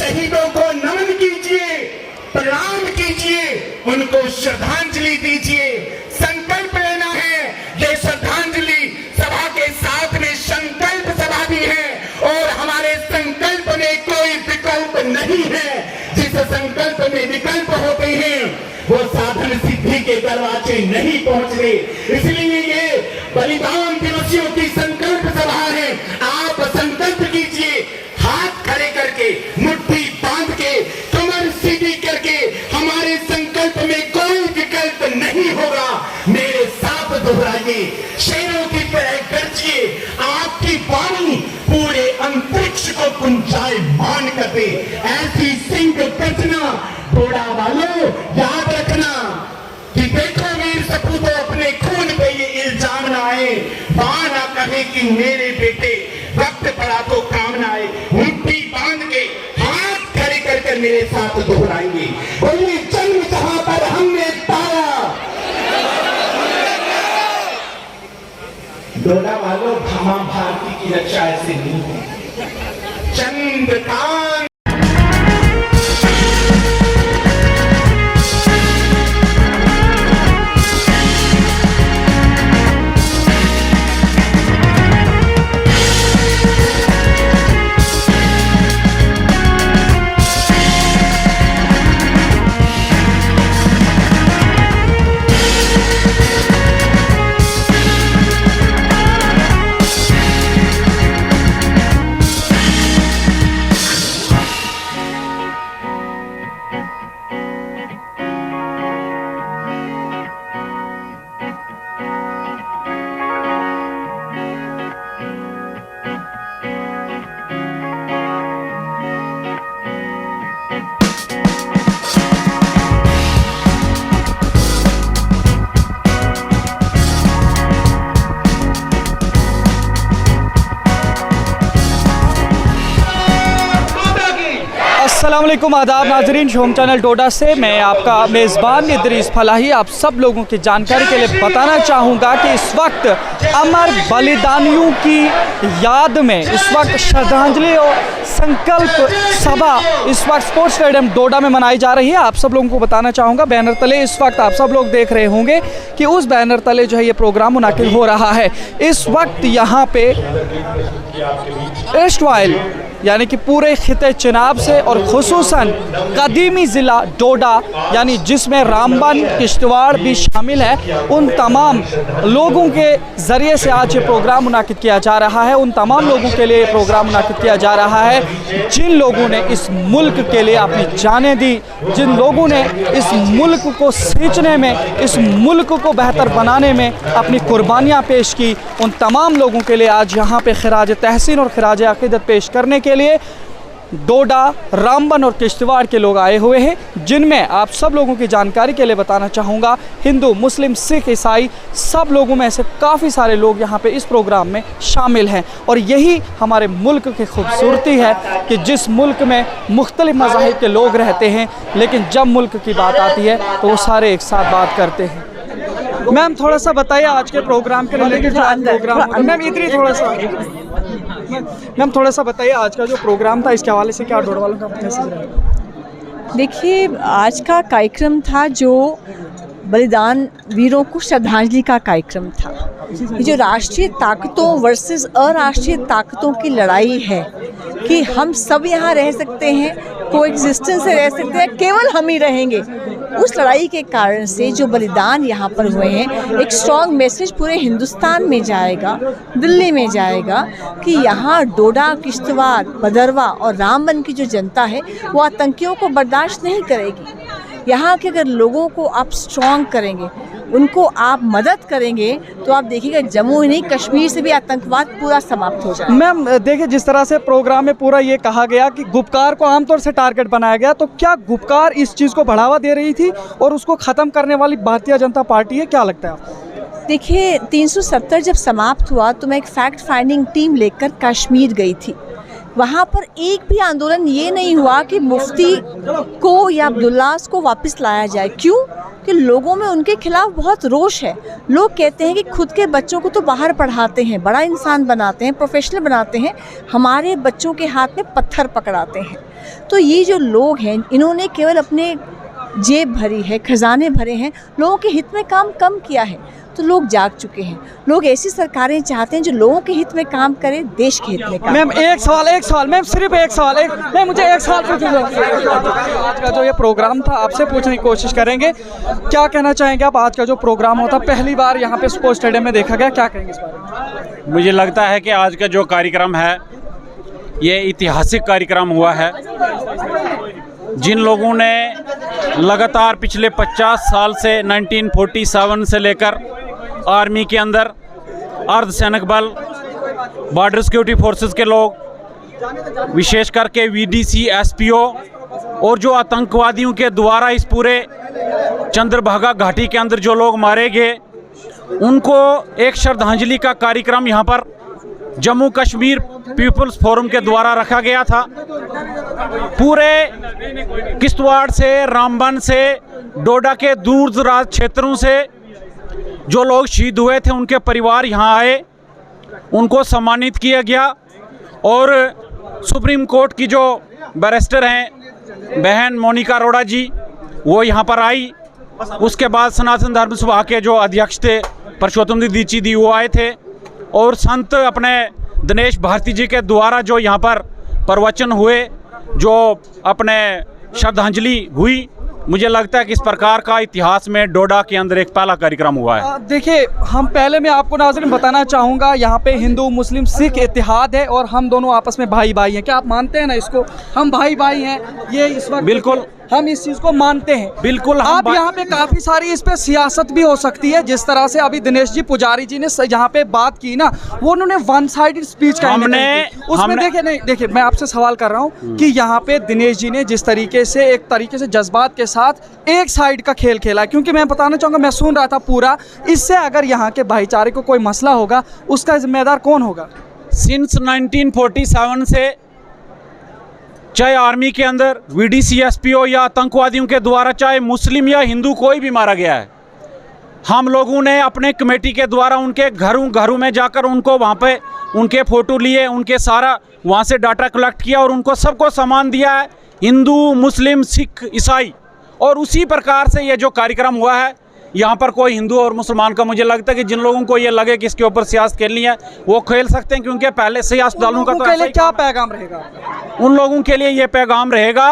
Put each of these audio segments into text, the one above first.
शहीदों को नमन कीजिए, प्रणाम कीजिए, उनको श्रद्धांजलि दीजिए। संकल्प लेना है। ये श्रद्धांजलि सभा के साथ में संकल्प सभा भी है और हमारे संकल्प में कोई विकल्प नहीं है। जिस संकल्प में विकल्प होते हैं वो साधन सिद्धि के दरवाजे नहीं पहुंचते। इसलिए ये बलिदान दिवसियों की संकल्प सभा है। आप संकल्प कीजिए, हाथ खड़े करके, मुट्ठी बांध के, कमर सीधी करके। हमारे संकल्प में कोई विकल्प नहीं होगा। मेरे साथ दोहराइए, शेरों की तरह गर्जिए। आपकी वाणी पूरे अंतरिक्ष को गुंजायमान कर दे। ऐसी सिंह गर्जना डोडा वालों याद रखना कि देखो वीर सपूतों, अपने खून पे ये इल्जाम ना आए, मां ना कहे कि मेरे बेटे वक्त पड़ा तो काम ना आए। मुट्ठी बांध के हाथ खड़े कर कर मेरे साथ दोहराएंगे, बोलिए जन्म जहां पर हमने पाया। डोडा वालों, भमा भारती की रक्षा ऐसे नहीं है। चंद्रकांत अस्सलामुअलैकुम, आदाब नाजरीन। होम चैनल डोडा से मैं आपका मेज़बान इदरीस फलाही आप सब लोगों की जानकारी के लिए बताना चाहूँगा कि इस वक्त अमर बलिदानियों की याद में इस वक्त श्रद्धांजलि और संकल्प सभा इस वक्त स्पोर्ट्स स्टेडियम डोडा में मनाई जा रही है। आप सब लोगों को बताना चाहूँगा, बैनर तले इस वक्त आप सब लोग देख रहे होंगे कि उस बैनर तले जो है ये प्रोग्राम मुनाकिद हो रहा है। इस वक्त यहाँ पे एस्टवाइल यानी कि पूरे खिते चिनाब से और खुसूसन कदीमी ज़िला डोडा यानी जिसमें रामबन किश्तवाड़ भी शामिल है, उन तमाम लोगों के ज़रिए से आज ये प्रोग्राम मुनाकिद किया जा रहा है। उन तमाम लोगों के लिए प्रोग्राम मुनाकिद किया जा रहा है जिन लोगों ने इस मुल्क के लिए अपनी जानें दी, जिन लोगों ने इस मुल्क को सींचने में, इस मुल्क को बेहतर बनाने में अपनी कुर्बानियाँ पेश की। उन तमाम लोगों के लिए आज यहाँ पे खिराज तहसीन और खिराज अक़ीदत पेश करने के लिए डोडा, रामबन और किश्तवाड़ के लोग आए हुए हैं, जिनमें आप सब लोगों की जानकारी के लिए बताना चाहूँगा हिंदू, मुस्लिम, सिख, ईसाई सब लोगों में से काफ़ी सारे लोग यहाँ पे इस प्रोग्राम में शामिल हैं। और यही हमारे मुल्क की खूबसूरती है कि जिस मुल्क में मुख्तलिफ मज़ाहिब के लोग रहते हैं, लेकिन जब मुल्क की बात आती है तो वो सारे एक साथ बात करते हैं। मैम थोड़ा सा बताइए आज के प्रोग्राम के लिए, प्रोग्राम मैम इधर थोड़ा सा मैम थोड़ा सा बताइए आज का जो प्रोग्राम था इसके हवाले से क्या डोडा वालों का मैसेज है? देखिए, आज का कार्यक्रम था जो बलिदान वीरों को श्रद्धांजलि का कार्यक्रम था। ये जो राष्ट्रीय ताकतों वर्सेस अराष्ट्रीय ताकतों की लड़ाई है कि हम सब यहाँ रह सकते हैं, कोएग्जिस्टेंस से रह सकते हैं, केवल हम ही रहेंगे, उस लड़ाई के कारण से जो बलिदान यहाँ पर हुए हैं, एक स्ट्रॉन्ग मैसेज पूरे हिंदुस्तान में जाएगा, दिल्ली में जाएगा कि यहाँ डोडा, किश्तवाड़, भदरवा और रामबन की जो जनता है वो आतंकियों को बर्दाश्त नहीं करेगी। यहाँ के अगर लोगों को आप स्ट्रॉन्ग करेंगे, उनको आप मदद करेंगे, तो आप देखिएगा जम्मू ही नहीं कश्मीर से भी आतंकवाद पूरा समाप्त हो जाए। मैम देखिए, जिस तरह से प्रोग्राम में पूरा ये कहा गया कि गुपकार को आमतौर से टारगेट बनाया गया, तो क्या गुपकार इस चीज़ को बढ़ावा दे रही थी और उसको ख़त्म करने वाली भारतीय जनता पार्टी है? क्या लगता है आपको? देखिए, 370 जब समाप्त हुआ तो मैं एक फैक्ट फाइंडिंग टीम लेकर कश्मीर गई थी। वहाँ पर एक भी आंदोलन ये नहीं हुआ कि मुफ्ती को या अब्दुल्लाह को वापस लाया जाए। क्यों? कि लोगों में उनके खिलाफ बहुत रोष है। लोग कहते हैं कि खुद के बच्चों को तो बाहर पढ़ाते हैं, बड़ा इंसान बनाते हैं, प्रोफेशनल बनाते हैं, हमारे बच्चों के हाथ में पत्थर पकड़ाते हैं। तो ये जो लोग हैं, इन्होंने केवल अपने जेब भरी है, खजाने भरे हैं, लोगों के हित में काम कम किया है। तो लोग जाग चुके हैं। लोग ऐसी सरकारें चाहते हैं जो लोगों के हित में काम करे, देश के हित में काम। मैम एक सवाल मैम, सिर्फ एक सवाल, मैम मुझे एक सवाल पूछना। आज का जो ये प्रोग्राम था आपसे पूछने की कोशिश करेंगे, क्या कहना चाहेंगे आप? आज का जो प्रोग्राम होता पहली बार यहाँ पे स्पोर्ट्स स्टेडियम में देखा गया, क्या कहेंगे इस बारे में? मुझे लगता है कि आज का जो कार्यक्रम है ये ऐतिहासिक कार्यक्रम हुआ है। जिन लोगों ने लगातार पिछले 50 साल से 1947 से लेकर आर्मी के अंदर अर्धसैनिक बल, बॉर्डर सिक्योरिटी फोर्सेस के लोग, विशेष करके वीडीसी, एसपीओ और जो आतंकवादियों के द्वारा इस पूरे चंद्रभागा घाटी के अंदर जो लोग मारे गए, उनको एक श्रद्धांजलि का कार्यक्रम यहाँ पर जम्मू कश्मीर पीपल्स फोरम के द्वारा रखा गया था। पूरे किश्तवाड़ से, रामबन से, डोडा के दूर दराज क्षेत्रों से जो लोग शहीद हुए थे उनके परिवार यहाँ आए, उनको सम्मानित किया गया। और सुप्रीम कोर्ट की जो बैरिस्टर हैं बहन मोनिका अरोड़ा जी, वो यहाँ पर आई। उसके बाद सनातन धर्म सभा के जो अध्यक्ष थे परशोत्तम दीक्षित जी, वो आए थे। और संत अपने दिनेश भारती जी के द्वारा जो यहाँ पर प्रवचन हुए, जो अपने श्रद्धांजलि हुई, मुझे लगता है कि इस प्रकार का इतिहास में डोडा के अंदर एक पहला कार्यक्रम हुआ है। देखिए, हम पहले मैं आपको नाज़रीन बताना चाहूँगा, यहाँ पे हिंदू मुस्लिम सिख इतिहाद है और हम दोनों आपस में भाई भाई हैं। क्या आप मानते हैं ना इसको? हम भाई भाई हैं, ये इस वक्त बिल्कुल हम इस चीज़ को मानते हैं। बिल्कुल। आप यहाँ पे काफ़ी सारी इस पे सियासत भी हो सकती है, जिस तरह से अभी दिनेश जी पुजारी जी ने यहाँ पे बात की ना, वो उन्होंने वन साइडेड स्पीच का उसमें देखिए मैं आपसे सवाल कर रहा हूँ कि यहाँ पे दिनेश जी ने जिस तरीके से एक तरीके से जज्बात के साथ एक साइड का खेल खेला है, क्योंकि मैं बताना चाहूँगा, मैं सुन रहा था पूरा, इससे अगर यहाँ के भाईचारे को कोई मसला होगा उसका जिम्मेदार कौन होगा? सिंस 1947 से चाहे आर्मी के अंदर वीडीसी, एसपीओ या आतंकवादियों के द्वारा, चाहे मुस्लिम या हिंदू कोई भी मारा गया है, हम लोगों ने अपने कमेटी के द्वारा उनके घरों में जाकर उनको वहाँ पे उनके फ़ोटो लिए, उनके सारा वहाँ से डाटा कलेक्ट किया और उनको सबको सम्मान दिया है, हिंदू, मुस्लिम, सिख, ईसाई। और उसी प्रकार से ये जो कार्यक्रम हुआ है, यहाँ पर कोई हिंदू और मुसलमान का, मुझे लगता है कि जिन लोगों को ये लगे कि इसके ऊपर सियासत खेलनी है वो खेल सकते हैं, क्योंकि पहले सियासतदानों का तो क्या पैगाम रहेगा? उन लोगों के लिए ये पैगाम रहेगा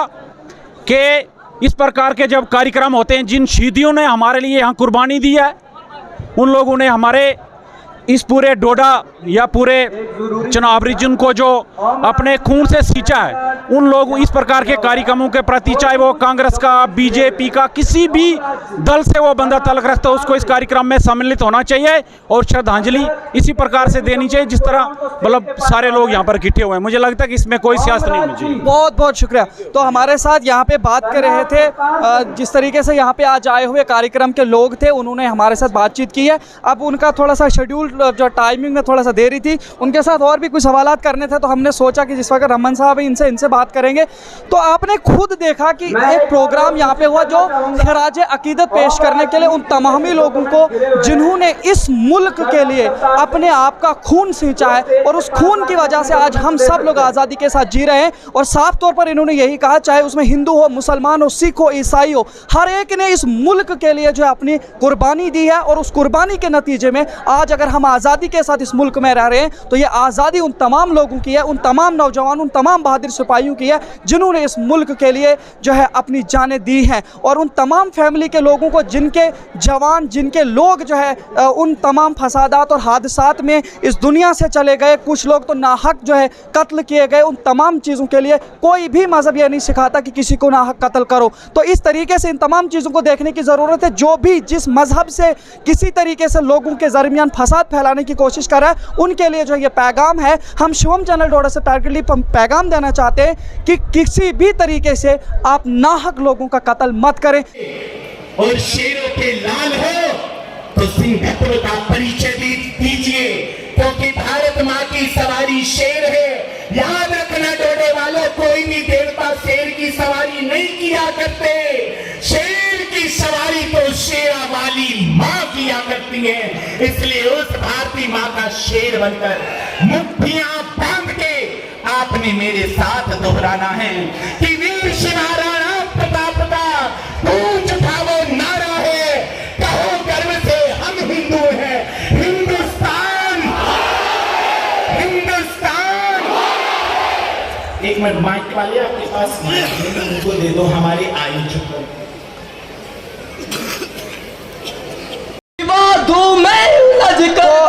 कि इस प्रकार के जब कार्यक्रम होते हैं, जिन शहीदियों ने हमारे लिए यहाँ कुर्बानी दी है, उन लोगों ने हमारे इस पूरे डोडा या पूरे चनाब रीजन को जो अपने खून से सींचा है, उन लोग इस प्रकार के कार्यक्रमों के प्रति, चाहे वो कांग्रेस का, बीजेपी का, किसी भी दल से वो बंदा ताल्लुक रखता है, उसको इस कार्यक्रम में सम्मिलित होना चाहिए और श्रद्धांजलि इसी प्रकार से देनी चाहिए जिस तरह मतलब सारे लोग यहाँ पर इकट्ठे हुए हैं। मुझे लगता है कि इसमें कोई सियासत नहीं होनी चाहिए। बहुत बहुत शुक्रिया। तो हमारे साथ यहाँ पे बात कर रहे थे, जिस तरीके से यहाँ पे आज आए हुए कार्यक्रम के लोग थे, उन्होंने हमारे साथ बातचीत की है। अब उनका थोड़ा सा शेड्यूल जो टाइमिंग में थोड़ा सा देरी थी, उनके साथ और भी कुछ सवालात करने थे, तो हमने सोचा कि जिस वक्त रमन साहब इनसे बात करेंगे। तो आपने खुद देखा कि एक प्रोग्राम यहाँ पे हुआ जो खराज अकीदत पेश करने के लिए उन तमामी लोगों को जिन्होंने इस मुल्क के लिए अपने आप का खून सींचा है और उस खून की वजह से आज हम सब लोग आज़ादी के साथ जी रहे हैं। और साफ तौर पर इन्होंने यही कहा, चाहे उसमें हिंदू हो, मुसलमान हो, सिख हो, ईसाई हो, हर एक ने इस मुल्क के लिए जो है अपनी कुर्बानी दी है। और उस कुर्बानी के नतीजे में आज अगर हम आज़ादी के साथ इस मुल्क में रह रहे हैं, तो ये आज़ादी उन तमाम लोगों की है, उन तमाम नौजवान, उन तमाम बहादुर सिपाहियों की है जिन्होंने इस मुल्क के लिए जो है अपनी जानें दी हैं। और उन तमाम फैमिली के लोगों को, जिनके जवान, जिनके लोग जो है उन तमाम फसादात और हादसात में इस दुनिया से चले गए, कुछ लोग तो नाहक जो है कत्ल किए गए, उन तमाम चीज़ों के लिए कोई भी मज़हब ये नहीं सिखाता कि किसी को नाहक कत्ल करो। तो इस तरीके से इन तमाम चीज़ों को देखने की ज़रूरत है। जो भी जिस मज़हब से किसी तरीके से लोगों के दरमियान फसाद फैलाने की कोशिश कर रहा है, उनके लिए जो ये पैगाम है, हम शिवम चैनल डोडा से टारगेटली पैगाम देना चाहते हैं कि किसी भी तरीके से आप नाहक लोगों का कत्ल मत करें। और शेरों के लाल हो तो सिंहत्व का परिचय दीजिए। क्योंकि भारत माँ की सवारी शेर है। याद रखना डोडे वालों, कोई भी देवता शेर की सवारी नहीं किया करते। शेर की सवारी तो शेरा वाली माँ किया करती है। इसलिए उस भारती माँ का शेर बनकर मुट्ठियां बांध के आपने मेरे साथ दोहराना है कि वीर शिवा राणा प्रताप का पूछ उठाओ नारा है। कहो गर्व से हम हिंदू हैं, हिंदुस्तान, हिंदुस्तान। एक मिनट, माइक वाले आपके पास उनको दे दो, हमारे आयुष को। तो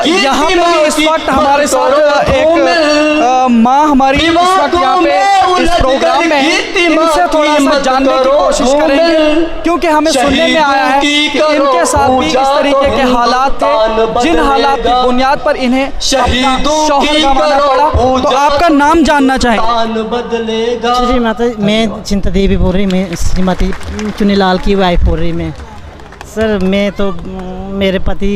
यहाँ पे इस वक्त हमारे साथ एक माँ हमारी इस वक्त यहाँ पे इस प्रोग्राम में है। इनसे थोड़ा सा जानने की कोशिश करेंगे, क्योंकि हमें सुनने में आया है कि इनके साथ भी इस तरीके के हालात थे, जिन हालात की बुनियाद पर इन्हें शौहर गंवाना पड़ा। तो आपका नाम जानना चाहेंगे? श्रीमती, मैं चिंता देवी बोल रही, मैं श्रीमती चुनीलाल की वाइफ बोल रही। मैं सर, मैं तो मेरे पति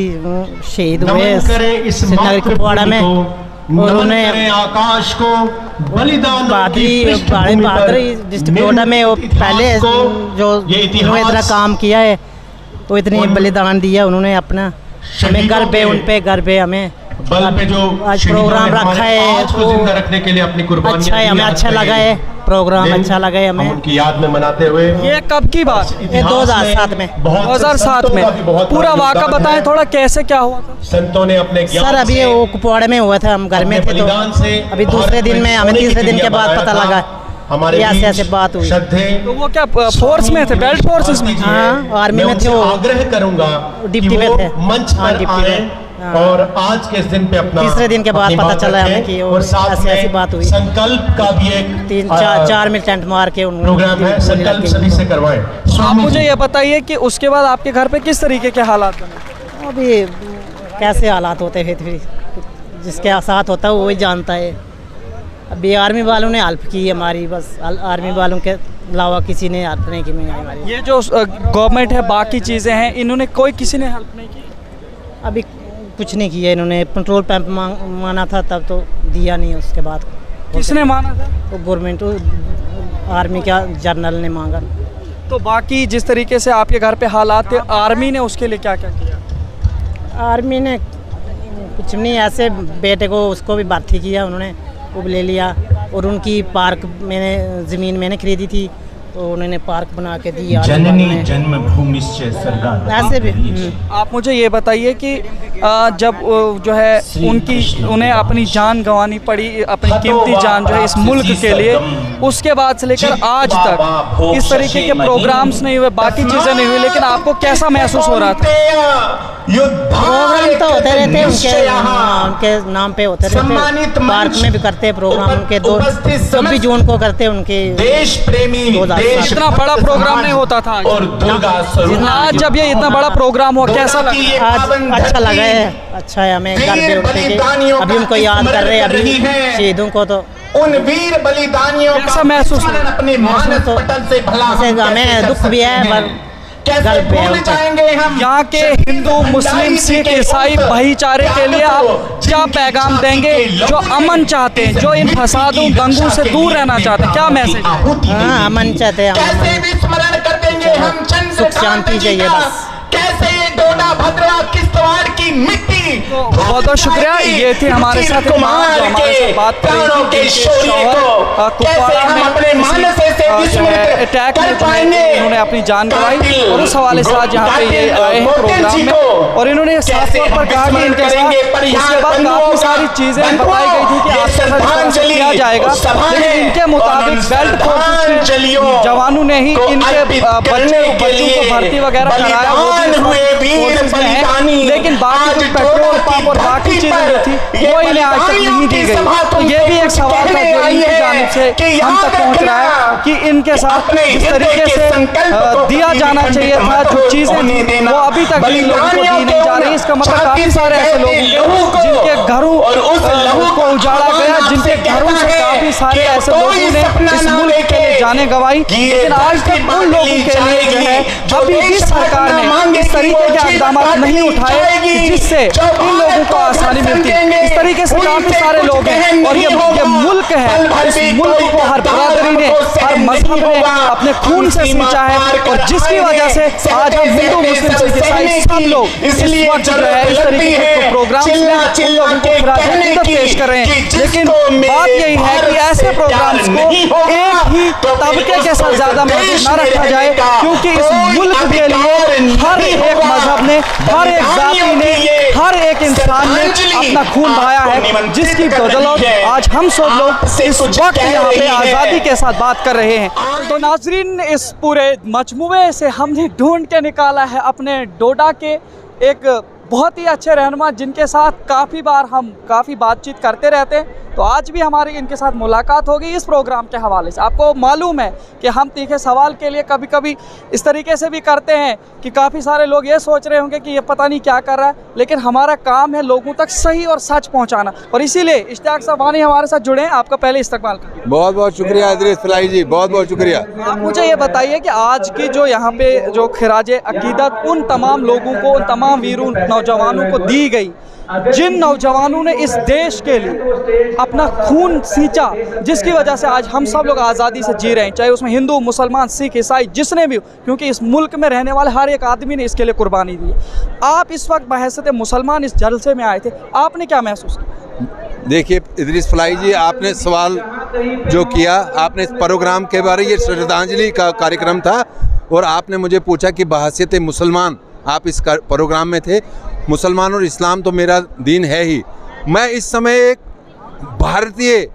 शहीद हुए श्रीनगर कुपवाड़ा में, और उन्होंने आकाश को बलिदान बहादुरी डिस्ट्रिक्ट डोडा में वो पहले जो उन्होंने इतना काम किया है, वो इतनी बलिदान दिया उन्होंने अपना। हमें घर पे, उन पे घर पे हमें बल पे जो आज प्रोग्राम रखा है तो जिंदा रखने के लिए अपनी कुर्बानी अच्छा है, हमें अच्छा लगा है प्रोग्राम, अच्छा लगा है हमें। उनकी याद में मनाते हुए ये कब की बात? ये 2007 में 2007 में। पूरा वाक़ा बताएं थोड़ा, कैसे क्या हुआ था? संतों ने अपने सर, अभी वो कुपवाड़े में हुआ था, हम घर में थे, तो अभी दूसरे दिन में, हमें तीसरे दिन के बाद पता लगा हमारे ऐसे ऐसे बात हुई। तो वो क्या फोर्स में थे, बेल्ट फोर्सेस में? हाँ, आर्मी में थे वो, आग्रह करूंगा डिप्टी में थे, मंच पर आए और आज के इस दिन पे अपना तीसरे दिन के बाद पता चला हमें कि और साथ ऐसी बात हुई। संकल्प का भी एक 3-4 मिनट मार के प्रोग्राम है, संकल्प सभी से करवाएं। आप मुझे ये बताइए कि उसके बाद आपके घर पे किस तरीके के हालात बने? अभी कैसे हालात होते हैं, फिर जिसके साथ होता है वही जानता है। अभी आर्मी वालों ने हेल्प की हमारी, बस आर्मी वालों के अलावा किसी ने हेल्प नहीं की हमारी। ये जो गवर्नमेंट है, बाकी चीज़ें हैं, इन्होंने किसी ने हेल्प नहीं की? अभी कुछ नहीं किया इन्होंने। पेट्रोल पंप माना था तब तो दिया नहीं, उसके बाद किसने माना था? वो गवर्नमेंट, आर्मी का जनरल ने मांगा। तो बाकी जिस तरीके से आपके घर पे हालात थे, आर्मी ने उसके लिए क्या क्या किया? आर्मी ने कुछ नहीं, ऐसे बेटे को उसको भी भर्ती किया उन्होंने, वो भी ले लिया। और उनकी पार्क ज़मीन मैंने खरीदी थी, तो उन्होंने पार्क बना के दी। जननी जन्मभूमि ऐसे भी। आप मुझे ये बताइए कि जब जो है उन्हें अपनी जान गंवानी पड़ी, अपनी कीमती जान जो है इस मुल्क के लिए, उसके बाद से लेकर आज तक इस तरीके के प्रोग्राम्स नहीं हुए, बाकी चीज़ें नहीं हुई, लेकिन आपको कैसा महसूस हो रहा था? प्रोग्राम तो होते रहते उनके नाम पे होते रहते, पार्क में भी करते हैं प्रोग्राम उनके। 26 जून को करते हैं उनके देश प्रेमी। इतना बड़ा प्रोग्राम नहीं होता था और दुर्गा आज जब ये इतना बड़ा प्रोग्राम हुआ, कैसा लगा? आज अच्छा लगा है, अच्छा है। हमें घर पे उठने के अभी उनको याद कर रहे हैं, अभी शहीदों को, तो उन वीर बलिदानियों कैसा महसूस हुआ? अपने मानस पटल से भला हमें दुख भी है, पर कैसे भूल जाएंगे हम? यहाँ के हिंदू, मुस्लिम, सिख, ईसाई भाईचारे के लिए आप क्या पैगाम देंगे, जो अमन चाहते हैं, जो इन फसादों दंगों से दूर रहना चाहते हैं? क्या मैसेज? हाँ, अमन चाहते हैं, कैसे विस्मरण कर देंगे हम सुख शांति चाहिए बस। कैसे ये डोडा भद्रा किश्तवाड़ की मिट्टी। बहुत बहुत शुक्रिया। ये थे हमारे साथ जो हमारे साथ बात कर रही थी, कुपवाड़ा में अटैक में उन्होंने अपनी जान गंवाई, और उस हवाले से आज यहाँ पे ये आए हैं प्रोग्राम में, और इन्होंने साफ तौर पर कहा कि इनके साथ उसके बाद काफ़ी सारी चीज़ें बताई गई थी कि आपके साथ किया जाएगा, लेकिन इनके मुताबिक बेल्ट फोर्सेस के जवानों ने ही इनके बच्चों को भर्ती वगैरह कराया, लेकिन बाकी जो पेट्रोल पंप और बाकी चीजें जो थी वो इन्हें आज तक नहीं दी गई। तो ये भी एक सवाल था जो इनकी जानिब से हम तक पहुंच रहा है कि इनके साथ जिस तरीके से दिया जाना चाहिए था, जो चीजें थी वो अभी तक इन लोगों को दी नहीं जा रही। इसका मतलब काफी सारे ऐसे लोग होंगे जिनके घरों को उजाड़ा गया, जिनके घरों से काफी सारे ऐसे लोगों ने इस मुल्क के लिए जाने गंवाई, लेकिन आज तक उन लोगों के लिए जो है अभी भी सरकार ने इस तरीके के इकदाम नहीं उठाए कि जिससे इन लोगों को आसानी मिलती है। इस तरीके से काफी सारे लोग हैं और ये मुल्क है, इस मुल्क को हर बरादरी ने, हर मजहब ने अपने खून से सींचा है और जिसकी वजह से आज हम हिंदू, मुस्लिम, सिख, ईसाई सब लोग इस वक्त जो है इस तरीके के प्रोग्राम में उन लोगों को खिराज पेश कर रहे हैं। लेकिन बात यही है कि ऐसे प्रोग्राम्स को एक ही तबके के साथ ज्यादा महत्व न रखा जाए, क्योंकि इस मुल्क के लिए हर एक मजहब ने, हर एक जाति ने, हर एक इंसान ने अपना खून बहाया है, जिसकी बदौलत आज हम सब लोग इस वक्त यहाँ पे आज़ादी के साथ बात कर रहे हैं। तो नाजरीन, इस पूरे मजमुए से हमने ढूंढ के निकाला है अपने डोडा के एक बहुत ही अच्छे रहनुमा, जिनके साथ काफ़ी बार हम काफ़ी बातचीत करते रहते हैं। तो आज भी हमारी इनके साथ मुलाकात होगी इस प्रोग्राम के हवाले से। आपको मालूम है कि हम तीखे सवाल के लिए कभी कभी इस तरीके से भी करते हैं कि काफ़ी सारे लोग ये सोच रहे होंगे कि ये पता नहीं क्या कर रहा है, लेकिन हमारा काम है लोगों तक सही और सच पहुंचाना। और इसीलिए इश्तियाक साहब वानी हमारे साथ जुड़े हैं। आपका पहले इस्तकबाल करें। बहुत बहुत शुक्रिया इदरीस फलाही जी, बहुत बहुत शुक्रिया। आप मुझे ये बताइए कि आज की जो यहाँ पे जो खिराज अकीदत उन तमाम लोगों को, उन तमाम वीरों नौजवानों को दी गई, जिन नौजवानों ने इस देश के लिए अपना खून सींचा, जिसकी वजह से आज हम सब लोग आज़ादी से जी रहे हैं, चाहे उसमें हिंदू, मुसलमान, सिख, ईसाई जिसने भी, क्योंकि इस मुल्क में रहने वाले हर एक आदमी ने इसके लिए कुर्बानी दी। आप इस वक्त बहैसियत मुसलमान इस जलसे में आए थे, आपने क्या महसूस किया? देखिए इदरीस फलाही जी, आपने सवाल जो किया, आपने प्रोग्राम के बारे, ये श्रद्धांजलि का कार्यक्रम था और आपने मुझे पूछा कि बहैसियत मुसलमान आप इस प्रोग्राम में थे। मुसलमान और इस्लाम तो मेरा दीन है ही। मैं इस समय एक भारतीय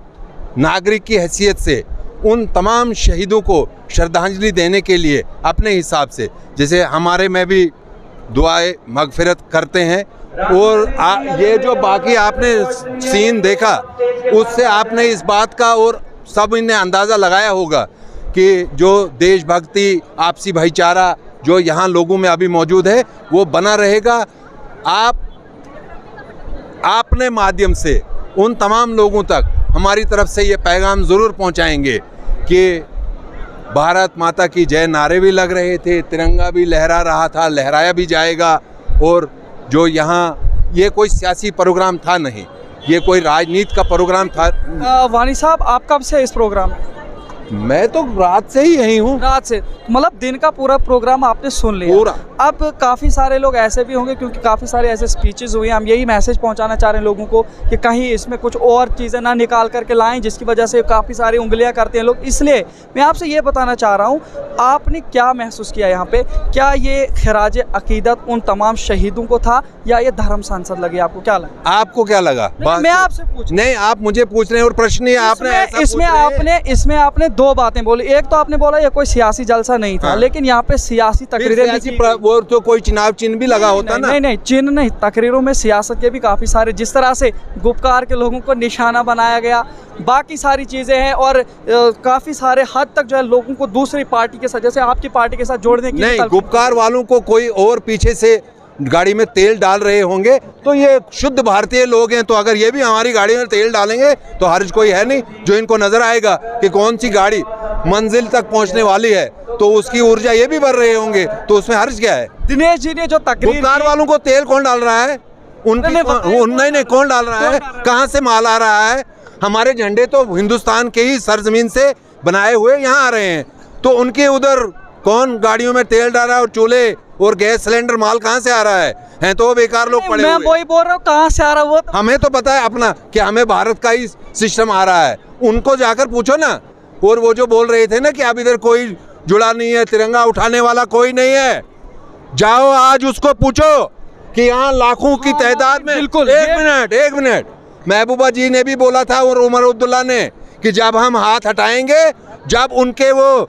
नागरिक की हैसियत से उन तमाम शहीदों को श्रद्धांजलि देने के लिए अपने हिसाब से, जैसे हमारे में भी दुआए मगफिरत करते हैं, और ये जो बाकी आपने सीन देखा उससे आपने इस बात का और सब इन्हें अंदाज़ा लगाया होगा कि जो देशभक्ति, आपसी भाईचारा जो यहाँ लोगों में अभी मौजूद है वो बना रहेगा। आप अपने माध्यम से उन तमाम लोगों तक हमारी तरफ से ये पैगाम ज़रूर पहुँचाएंगे कि भारत माता की जय नारे भी लग रहे थे, तिरंगा भी लहरा रहा था, लहराया भी जाएगा। और जो यहाँ ये कोई सियासी प्रोग्राम था नहीं, ये कोई राजनीति का प्रोग्राम था। वानी साहब, आप कब से इस प्रोग्राम में? मैं तो रात से ही यहीं हूँ। रात से, मतलब दिन का पूरा प्रोग्राम आपने सुन लिया पूरा। अब काफ़ी सारे लोग ऐसे भी होंगे, क्योंकि काफ़ी सारे ऐसे स्पीचेस हुए, हम यही मैसेज पहुंचाना चाह रहे हैं लोगों को कि कहीं इसमें कुछ और चीज़ें ना निकाल करके लाएं, जिसकी वजह से काफ़ी सारी उंगलियां करते हैं लोग। इसलिए मैं आपसे ये बताना चाह रहा हूँ, आपने क्या महसूस किया यहाँ पे? क्या ये खिराज अकीदत उन तमाम शहीदों को था या ये धर्म संसद लगे? आपको क्या लगा? आपको क्या लगा? मैं आपसे पूछ, नहीं, आप मुझे पूछ रहे हैं और प्रश्न ही आपने इसमें आपने दो बातें बोली। एक तो आपने बोला ये कोई सियासी जलसा नहीं था, लेकिन यहाँ पे सियासी तकरीरें, वो तो कोई चुनाव चिन्ह भी लगा होता ना। नहीं, चिन्ह नहीं, तकरीरों में सियासत के भी काफ़ी सारे, जिस तरह से गुपकार के लोगों को निशाना बनाया गया, बाकी सारी चीज़ें हैं, और काफ़ी सारे हद तक जो है लोगों को दूसरी पार्टी के साथ, जैसे आपकी पार्टी के साथ जोड़ने की। नहीं, गुपकार वालों को कोई और पीछे से गाड़ी में तेल डाल रहे होंगे तो ये शुद्ध भारतीय लोग हैं, तो अगर ये भी हमारी गाड़ी में तेल डालेंगे तो हर्ज कोई है नहीं। जो इनको नजर आएगा कि कौन सी गाड़ी मंजिल तक पहुंचने वाली है तो उसकी ऊर्जा ये भी भर रहे होंगे, तो उसमें हर्ज क्या है? दिनेश जी ने जो तकरीर, गुपकार वालों को तेल कौन डाल रहा है? नहीं, कौन डाल रहा है? कहाँ से माल आ रहा है? हमारे झंडे तो हिंदुस्तान के ही सरजमीन से बनाए हुए यहाँ आ रहे हैं, तो उनके उधर कौन गाड़ियों में तेल डाल रहा है? और चूल्हे और गैस सिलेंडर माल कहाँ से आ रहा है? हैं तो बेकार लोग पड़े हुए। मैं वही बोल रहा हूँ, कहाँ से आ रहा है वो? हमें तो पता है अपना कि हमें भारत का ही सिस्टम आ रहा है, उनको जाकर पूछो ना। और वो जो बोल रहे थे ना कि अब इधर कोई जुड़ा नहीं है, तिरंगा उठाने वाला कोई नहीं है, जाओ आज उसको पूछो कि यहाँ लाखों की तादाद में। बिल्कुल, एक मिनट, महबूबा जी ने भी बोला था और उमर अब्दुल्ला ने कि जब हम हाथ हटाएंगे, जब उनके वो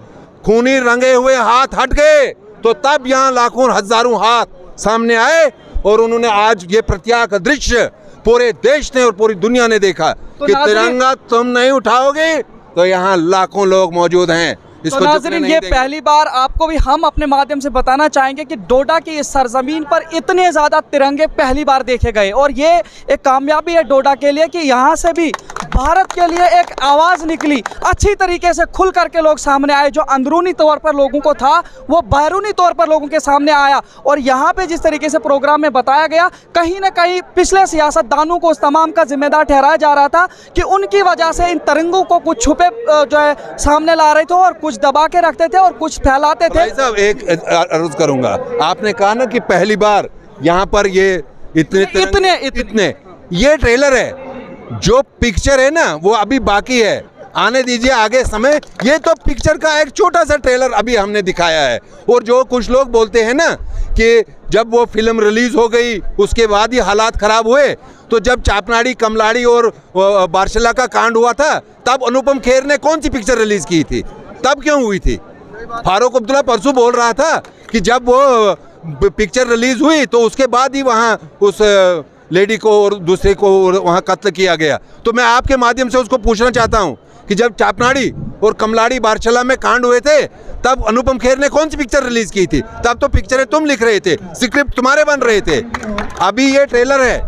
खूनी रंगे हुए हाथ हट गए तो तब यहाँ लाखों हजारों हाथ सामने आए। और उन्होंने आज ये प्रत्याक दृश्य पूरे देश ने और पूरी दुनिया ने देखा कि तिरंगा तुम नहीं उठाओगे तो यहाँ लाखों लोग मौजूद हैं। तो नाज़रीन, ये पहली बार आपको भी हम अपने माध्यम से बताना चाहेंगे कि डोडा की इस सरजमीन पर इतने ज़्यादा तिरंगे पहली बार देखे गए, और ये एक कामयाबी है डोडा के लिए कि यहाँ से भी भारत के लिए एक आवाज़ निकली, अच्छी तरीके से खुल करके लोग सामने आए। जो अंदरूनी तौर पर लोगों को था वो बैरूनी तौर पर लोगों के सामने आया। और यहाँ पे जिस तरीके से प्रोग्राम में बताया गया, कहीं ना कहीं पिछले सियासतदानों को उस तमाम का जिम्मेदार ठहराया जा रहा था कि उनकी वजह से इन तिरंगों को कुछ छुपे जो है सामने ला रहे थे और कुछ दबा के रखते थे और कुछ फैलाते थे। भाई साहब, एक अर्ज करूंगा, आपने कहा ना कि पहली बार यहाँ पर ये इतने ये ट्रेलर है, जो पिक्चर है ना वो अभी बाकी है, आने दीजिए आगे समय। ये तो पिक्चर का एक छोटा सा ट्रेलर अभी हमने दिखाया है। और जो कुछ लोग बोलते हैं ना कि जब वो फिल्म रिलीज हो गई उसके बाद ही हालात खराब हुए, तो जब चापनाड़ी, कमलाड़ी और बारशला का कांड हुआ था तब अनुपम खेर ने कौन सी पिक्चर रिलीज की थी? तब क्यों हुई थी? फारूक अब्दुल्ला परसों बोल रहा था कि जब वो पिक्चर रिलीज हुई तो उसके बाद ही वहाँ उस लेडी को और दूसरे को वहाँ कत्ल किया गया। तो मैं आपके माध्यम से उसको पूछना चाहता हूँ कि जब चापनाड़ी और कमलाड़ी बारशला में कांड हुए थे तब अनुपम खेर ने कौन सी पिक्चर रिलीज की थी? तब तो पिक्चरें तुम लिख रहे थे, स्क्रिप्ट तुम्हारे बन रहे थे। अभी ये ट्रेलर है,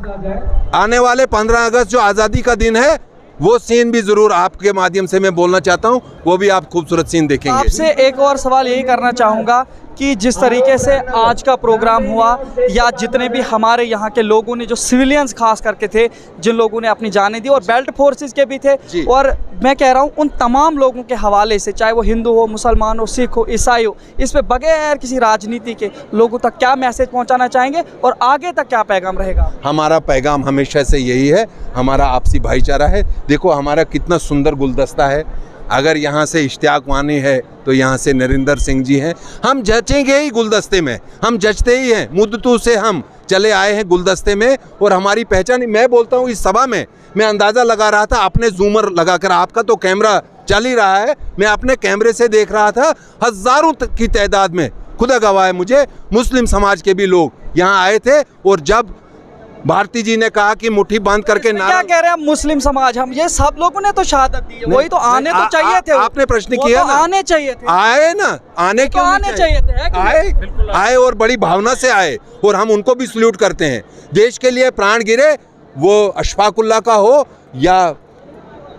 आने वाले 15 अगस्त जो आज़ादी का दिन है वो सीन भी जरूर आपके माध्यम से मैं बोलना चाहता हूँ, वो भी आप खूबसूरत सीन देखेंगे। आपसे एक और सवाल यही करना चाहूँगा कि जिस तरीके से आज का प्रोग्राम हुआ, या जितने भी हमारे यहाँ के लोगों ने, जो सिविलियंस खास करके थे, जिन लोगों ने अपनी जानें दी, और बेल्ट फोर्सेस के भी थे, और मैं कह रहा हूँ उन तमाम लोगों के हवाले से, चाहे वो हिंदू हो, मुसलमान हो, सिख हो, ईसाई हो, इस पे बगैर किसी राजनीति के लोगों तक क्या मैसेज पहुँचाना चाहेंगे और आगे तक क्या पैगाम रहेगा? हमारा पैगाम हमेशा से यही है, हमारा आपसी भाईचारा है। देखो हमारा कितना सुंदर गुलदस्ता है, अगर यहाँ से इश्तियाक वानी है तो यहाँ से नरेंद्र सिंह जी हैं। हम जचेंगे ही गुलदस्ते में, हम जचते ही हैं, मुद्दतों से हम चले आए हैं गुलदस्ते में। और हमारी पहचान, मैं बोलता हूँ इस सभा में मैं अंदाज़ा लगा रहा था, अपने जूमर लगाकर, आपका तो कैमरा चल ही रहा है, मैं अपने कैमरे से देख रहा था, हज़ारों की तादाद में, खुदा गवाह है मुझे, मुस्लिम समाज के भी लोग यहाँ आए थे। और जब भारती जी ने कहा कि मुट्ठी बांध करके क्या कह रहे हैं मुस्लिम समाज, हम ये सब लोगों ने तो शहादत दी है, वही तो आने तो चाहिए थे। आपने प्रश्न किया ना, आने चाहिए थे, आए ना, आने क्यों आने चाहिए थे, आए और बड़ी भावना से आए, और हम उनको भी सल्यूट करते हैं। देश के लिए प्राण गिरे, वो अशफाकुल्ला का हो या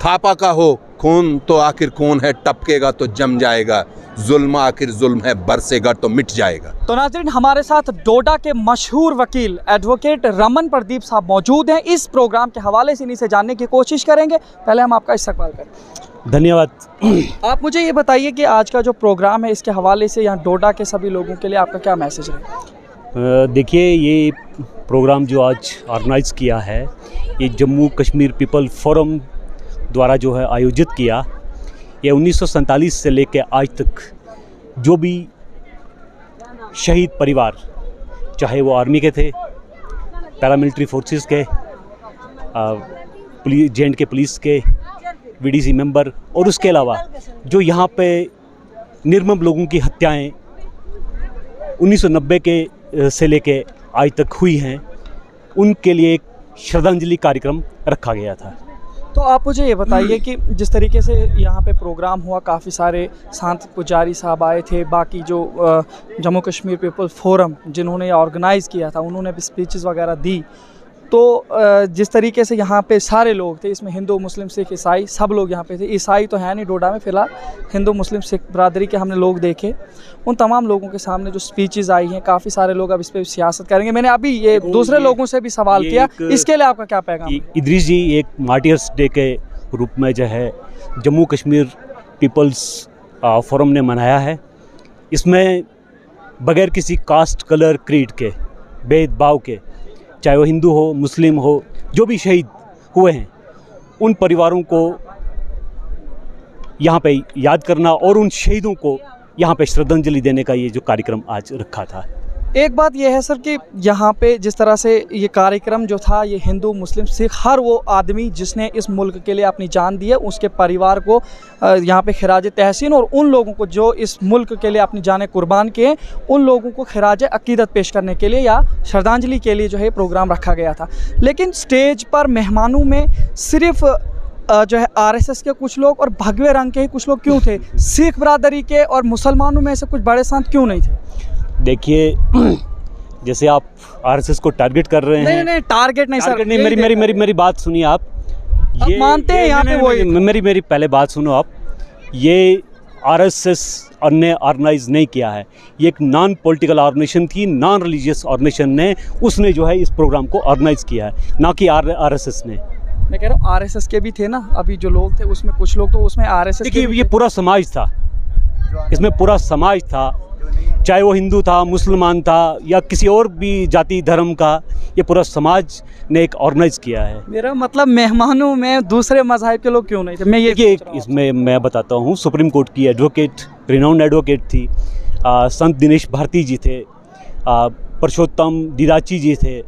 थापा का हो, खून तो आखिर खून है, टपकेगा तो जम जाएगा, जुल्म आखिर जुल्म है, बरसेगा तो मिट जाएगा। तो नाज़रीन, हमारे साथ डोडा के मशहूर वकील एडवोकेट रमन प्रदीप साहब मौजूद हैं। इस प्रोग्राम के हवाले से इन्हीं से जानने की कोशिश करेंगे। पहले हम आपका इस्तकबाल करें। धन्यवाद। आप मुझे ये बताइए कि आज का जो प्रोग्राम है, इसके हवाले से यहाँ डोडा के सभी लोगों के लिए आपका क्या मैसेज है? देखिए, ये प्रोग्राम जो आज ऑर्गेनाइज़ किया है, ये जम्मू कश्मीर पीपल फोरम द्वारा जो है आयोजित किया, ये 1947 से लेकर आज तक जो भी शहीद परिवार, चाहे वो आर्मी के थे, पैरामिलिट्री फोर्सेस के, जे के पुलिस के, वीडीसी मेंबर, और उसके अलावा जो यहाँ पे निर्मम लोगों की हत्याएं 1990 के से लेके आज तक हुई हैं, उनके लिए एक श्रद्धांजलि कार्यक्रम रखा गया था। तो आप मुझे ये बताइए कि जिस तरीके से यहाँ पे प्रोग्राम हुआ, काफ़ी सारे सांत पुजारी साहब आए थे, बाकी जो जम्मू कश्मीर पीपल फोरम जिन्होंने ऑर्गेनाइज़ किया था, उन्होंने भी स्पीचेस वगैरह दी। तो जिस तरीके से यहाँ पे सारे लोग थे, इसमें हिंदू, मुस्लिम, सिख, ईसाई, सब लोग यहाँ पे थे। ईसाई तो है नहीं डोडा में फ़िलहाल, हिंदू, मुस्लिम, सिख बरादरी के हमने लोग देखे। उन तमाम लोगों के सामने जो स्पीचेस आई हैं, काफ़ी सारे लोग अब इस पर सियासत करेंगे। मैंने अभी ये दूसरे लोगों से भी सवाल किया, इसके लिए आपका क्या पैगाम है? इदरीस जी, एक मार्टियर्स डे के रूप में जो है जम्मू कश्मीर पीपल्स फोरम ने मनाया है। इसमें बगैर किसी कास्ट, कलर, क्रीड के भेदभाव के, चाहे वो हिंदू हो, मुस्लिम हो, जो भी शहीद हुए हैं, उन परिवारों को यहाँ पे याद करना और उन शहीदों को यहाँ पे श्रद्धांजलि देने का ये जो कार्यक्रम आज रखा था। एक बात यह है सर कि यहाँ पे जिस तरह से ये कार्यक्रम जो था, ये हिंदू, मुस्लिम, सिख, हर वो आदमी जिसने इस मुल्क के लिए अपनी जान दी है, उसके परिवार को यहाँ पे खिराज तहसीन, और उन लोगों को जो इस मुल्क के लिए अपनी जानें कुर्बान किए, उन लोगों को खिराज अकीदत पेश करने के लिए या श्रद्धांजलि के लिए जो है प्रोग्राम रखा गया था। लेकिन स्टेज पर मेहमानों में सिर्फ जो है आरएसएस के कुछ लोग और भगवे रंग के ही कुछ लोग क्यों थे? सिख बरादरी के और मुसलमानों में से कुछ बड़े संत क्यों नहीं थे? देखिए, जैसे आप आरएसएस को टारगेट कर रहे हैं। नहीं, टारगेट नहीं सर, नहीं, मेरी बात सुनिए आप। ये मानते हैं यहाँ पे वो मेरी पहले बात सुनो आप। ये आरएसएस ने ऑर्गेनाइज नहीं किया है, ये एक नॉन पॉलिटिकल ऑर्गेनाइजेशन थी, नॉन रिलीजियस ऑर्गेनाइजेशन ने उसने जो है इस प्रोग्राम को ऑर्गेनाइज किया है, ना कि आरएसएस ने। मैं कह रहा हूँ आरएसएस के भी थे ना, अभी जो लोग थे उसमें कुछ लोग तो उसमें आरएसएस। देखिए, ये पूरा समाज था, इसमें पूरा समाज था, चाहे वो हिंदू था, मुसलमान था या किसी और भी जाति धर्म का, ये पूरा समाज ने एक ऑर्गेनाइज किया है। मेरा मतलब मेहमानों में दूसरे मज़हब के लोग क्यों नहीं थे? मैं ये इसमें मैं बताता हूँ, सुप्रीम कोर्ट की एडवोकेट, रिनाउंड एडवोकेट थी, संत दिनेश भारती जी थे, पुरुषोत्तम दिदाची जी थे,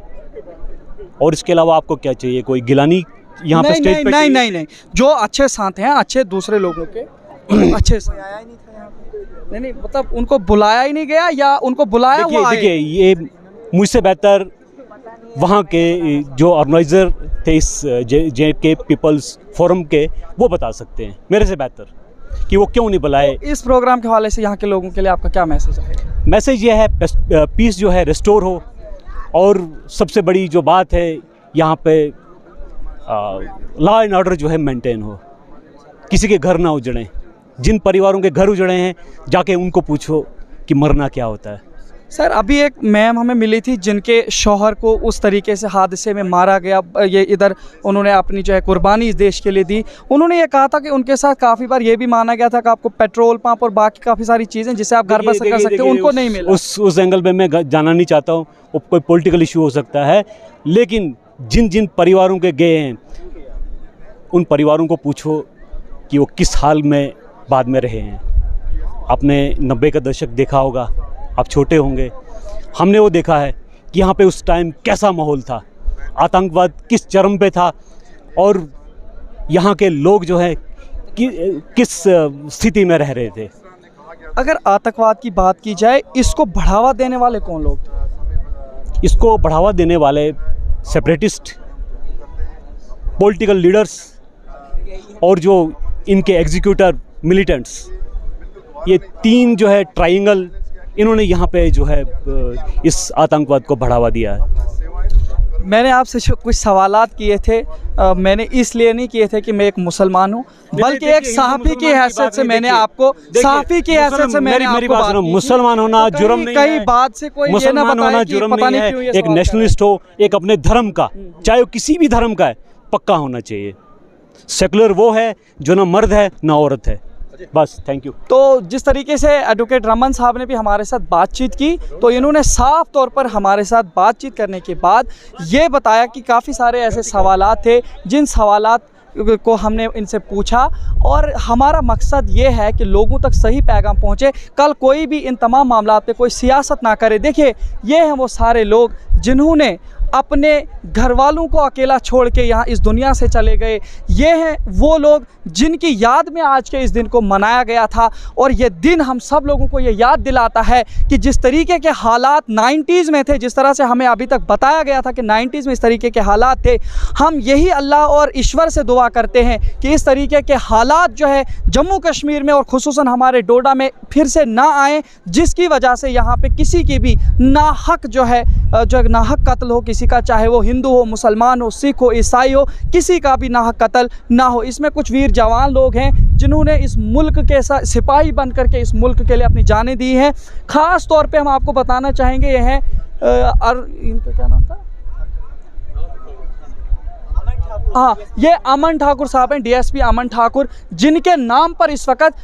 और इसके अलावा आपको क्या चाहिए? कोई गिलानी यहाँ पे स्टेज पे? नहीं, जो अच्छे संत हैं, अच्छे दूसरे लोगों के अच्छे नहीं, मतलब उनको बुलाया ही नहीं गया या उनको बुलाया हुआ? देखिए, ये मुझसे बेहतर वहाँ के जो ऑर्गेनाइजर थे इस JK पीपल्स फोरम के, वो बता सकते हैं मेरे से बेहतर कि वो क्यों नहीं बुलाए। तो इस प्रोग्राम के हवाले से यहाँ के लोगों के लिए आपका क्या मैसेज है? मैसेज ये है, पीस जो है रिस्टोर हो, और सबसे बड़ी जो बात है यहाँ पे लॉ एंड ऑर्डर जो है मेंटेन हो, किसी के घर ना उजड़ें। जिन परिवारों के घर उजड़े हैं, जाके उनको पूछो कि मरना क्या होता है। सर, अभी एक मैम हमें मिली थी जिनके शौहर को उस तरीके से हादसे में मारा गया, ये इधर उन्होंने अपनी जो है कुर्बानी इस देश के लिए दी। उन्होंने ये कहा था कि उनके साथ काफ़ी बार ये भी माना गया था कि आपको पेट्रोल पंप और बाकी काफ़ी सारी चीज़ें जिससे आप घर बसर कर सकते हो, उनको नहीं मिला। उस एंगल में मैं जाना नहीं चाहता हूँ, वो कोई पॉलिटिकल इशू हो सकता है, लेकिन जिन जिन परिवारों के गए हैं उन परिवारों को पूछो कि वो किस हाल में बाद में रहे हैं। आपने 90 का दशक देखा होगा, आप छोटे होंगे, हमने वो देखा है कि यहाँ पे उस टाइम कैसा माहौल था, आतंकवाद किस चरम पे था, और यहाँ के लोग जो है किस स्थिति में रह रहे थे। अगर आतंकवाद की बात की जाए, इसको बढ़ावा देने वाले कौन लोग थे? इसको बढ़ावा देने वाले सेपरेटिस्ट, पॉलिटिकल लीडर्स, और जो इनके एग्जीक्यूटर मिलिटेंट्स, ये तीन जो है ट्रायंगल, इन्होंने यहाँ पे जो है इस आतंकवाद को बढ़ावा दिया है। मैंने आपसे जो कुछ सवालात किए थे, मैंने इसलिए नहीं किए थे कि मैं एक मुसलमान हूँ, बल्कि एक सहाफ़ी की हैसियत से मैंने आपको, सहाफ़ी की हैसियत से मैंने आपको बात की। मुसलमान होना जुर्म नहीं है, कई बात से कोई ये ना बताए कि जुर्म पता नहीं नहीं है। एक नेशनलिस्ट हो, एक अपने धर्म का, चाहे वो किसी भी धर्म का है, पक्का होना चाहिए। सेकुलर वो है जो ना मर्द है ना औरत है, बस। Thank you. तो जिस तरीके से एडवोकेट रमन साहब ने भी हमारे साथ बातचीत की, तो इन्होंने साफ तौर पर हमारे साथ बातचीत करने के बाद ये बताया कि काफ़ी सारे ऐसे सवालात थे जिन सवालात को हमने इनसे पूछा, और हमारा मकसद ये है कि लोगों तक सही पैगाम पहुँचे। कल कोई भी इन तमाम मामलात पे कोई सियासत ना करे। देखिए, ये हैं वो सारे लोग जिन्होंने अपने घर वालों को अकेला छोड़ के यहाँ इस दुनिया से चले गए। ये हैं वो लोग जिनकी याद में आज के इस दिन को मनाया गया था, और ये दिन हम सब लोगों को ये याद दिलाता है कि जिस तरीके के हालात 90s में थे, जिस तरह से हमें अभी तक बताया गया था कि 90s में इस तरीके के हालात थे, हम यही अल्लाह और ईश्वर से दुआ करते हैं कि इस तरीके के हालात जो है जम्मू कश्मीर में और ख़ुसूसन हमारे डोडा में फिर से ना आए, जिसकी वजह से यहाँ पे किसी की भी नाहक जो है नाहक कत्ल हो किसी का, चाहे वो हिंदू हो, मुसलमान हो, सिख हो, ईसाई हो, किसी का भी नाहक कत्ल ना हो। इसमें कुछ वीर जवान लोग हैं जिन्होंने इस मुल्क के साथ सिपाही बन करके इस मुल्क के लिए अपनी जानें दी हैं। ख़ास तौर पे हम आपको बताना चाहेंगे, ये हैं इनका क्या नाम था, हाँ, ये अमन ठाकुर साहब हैं, DSP अमन ठाकुर, जिनके नाम पर इस वक्त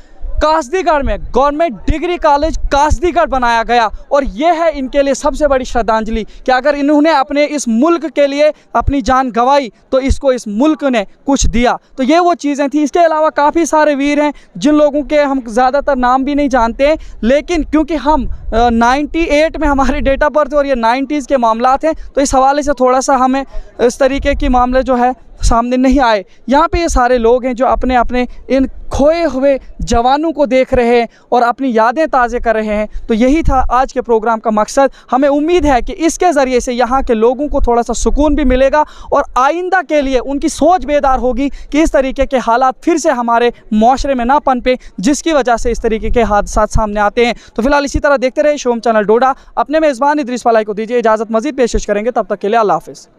कासदीगढ़ में गवर्नमेंट डिग्री कॉलेज कासदीगढ़ बनाया गया, और ये है इनके लिए सबसे बड़ी श्रद्धांजलि कि अगर इन्होंने अपने इस मुल्क के लिए अपनी जान गंवाई तो इसको इस मुल्क ने कुछ दिया। तो ये वो चीज़ें थी। इसके अलावा काफ़ी सारे वीर हैं जिन लोगों के हम ज़्यादातर नाम भी नहीं जानते हैं, लेकिन क्योंकि हम 98 में हमारी डेट ऑफ बर्थ और ये 90s के मामलात हैं, तो इस हवाले से थोड़ा सा हमें इस तरीके के मामले जो है सामने नहीं आए। यहाँ पे ये सारे लोग हैं जो अपने अपने इन खोए हुए जवानों को देख रहे हैं और अपनी यादें ताज़े कर रहे हैं। तो यही था आज के प्रोग्राम का मकसद। हमें उम्मीद है कि इसके ज़रिए से यहाँ के लोगों को थोड़ा सा सुकून भी मिलेगा और आइंदा के लिए उनकी सोच बेदार होगी कि इस तरीके के हालात फिर से हमारे माशरे में ना पनपे, जिसकी वजह से इस तरीके के हादसा सामने आते हैं। तो फिलहाल इसी तरह देखते रहे शोम चैनल डोडा। अपने मेज़बान इदरीस फलाई को दीजिए इजाज़त, मज़ीद पेशकश करेंगे, तब तक के लिए अल्लाह हाफ़िज़।